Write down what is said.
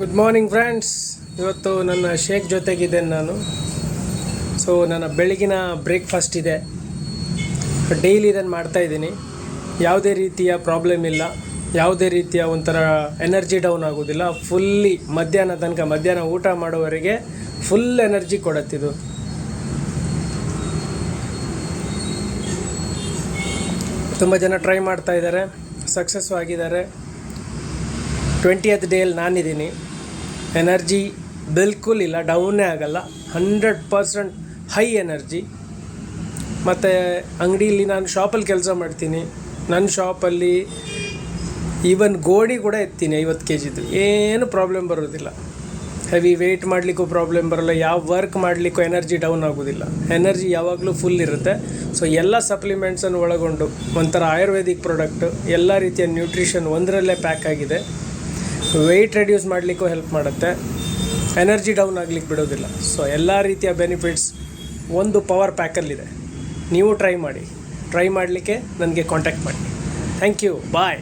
Good morning friends. ಇವತ್ತು ನನ್ನ shake ಜೊತೆಗಿದ್ದೇನೆ ನಾನು. ಸೊ ನನ್ನ ಬೆಳಗಿನ ಬ್ರೇಕ್ಫಾಸ್ಟ್ ಇದೆ. ಡೈಲಿ ಇದನ್ನು ಮಾಡ್ತಾಯಿದ್ದೀನಿ. ಯಾವುದೇ ರೀತಿಯ ಪ್ರಾಬ್ಲಮ್ ಇಲ್ಲ, ಯಾವುದೇ ರೀತಿಯ ಒಂಥರ ಎನರ್ಜಿ ಡೌನ್ ಆಗೋದಿಲ್ಲ. ಫುಲ್ಲಿ ಮಧ್ಯಾಹ್ನ ಊಟ ಮಾಡೋವರೆಗೆ ಫುಲ್ ಎನರ್ಜಿ ಕೊಡುತ್ತಿದ್ದು. ತುಂಬ ಜನ ಟ್ರೈ ಮಾಡ್ತಾ ಇದ್ದಾರೆ, ಸಕ್ಸಸ್ ಆಗಿದ್ದಾರೆ. 20th ಡೇಯಲ್ಲಿ ನಾನಿದ್ದೀನಿ. ಎನರ್ಜಿ ಬಿಲ್ಕುಲ್ ಇಲ್ಲ, ಡೌನೇ ಆಗಲ್ಲ, 100% ಹೈ ಎನರ್ಜಿ. ಮತ್ತು ಅಂಗಡಿಯಲ್ಲಿ ನಾನು ಶಾಪಲ್ಲಿ ಕೆಲಸ ಮಾಡ್ತೀನಿ. ನನ್ನ ಶಾಪಲ್ಲಿ ಈವನ್ ಗೋಡಿ ಕೂಡ ಎತ್ತೀನಿ 50 kg. ಏನು ಪ್ರಾಬ್ಲಮ್ ಬರೋದಿಲ್ಲ. ಹೆವಿ ವೆಯ್ಟ್ ಮಾಡಲಿಕ್ಕೂ ಪ್ರಾಬ್ಲಮ್ ಬರೋಲ್ಲ, ಯಾವ ವರ್ಕ್ ಮಾಡಲಿಕ್ಕೂ ಎನರ್ಜಿ ಡೌನ್ ಆಗೋದಿಲ್ಲ. ಎನರ್ಜಿ ಯಾವಾಗಲೂ ಫುಲ್ ಇರುತ್ತೆ. ಸೊ ಎಲ್ಲ ಸಪ್ಲಿಮೆಂಟ್ಸನ್ನು ಒಳಗೊಂಡು ಒಂಥರ ಆಯುರ್ವೇದಿಕ್ ಪ್ರಾಡಕ್ಟು, ಎಲ್ಲ ರೀತಿಯ ನ್ಯೂಟ್ರಿಷನ್ ಒಂದರಲ್ಲೇ ಪ್ಯಾಕ್ ಆಗಿದೆ. ವೆಯ್ಟ್ ರೆಡ್ಯೂಸ್ ಮಾಡಲಿಕ್ಕೂ ಹೆಲ್ಪ್ ಮಾಡುತ್ತೆ, ಎನರ್ಜಿ ಡೌನ್ ಆಗಲಿಕ್ಕೆ ಬಿಡೋದಿಲ್ಲ. ಸೊ ಎಲ್ಲ ರೀತಿಯ ಬೆನಿಫಿಟ್ಸ್ ಒಂದು ಪವರ್ ಪ್ಯಾಕಲ್ಲಿದೆ. ನೀವು ಟ್ರೈ ಮಾಡಲಿಕ್ಕೆ ನನಗೆ ಕಾಂಟ್ಯಾಕ್ಟ್ ಮಾಡಿ. Thank you, bye.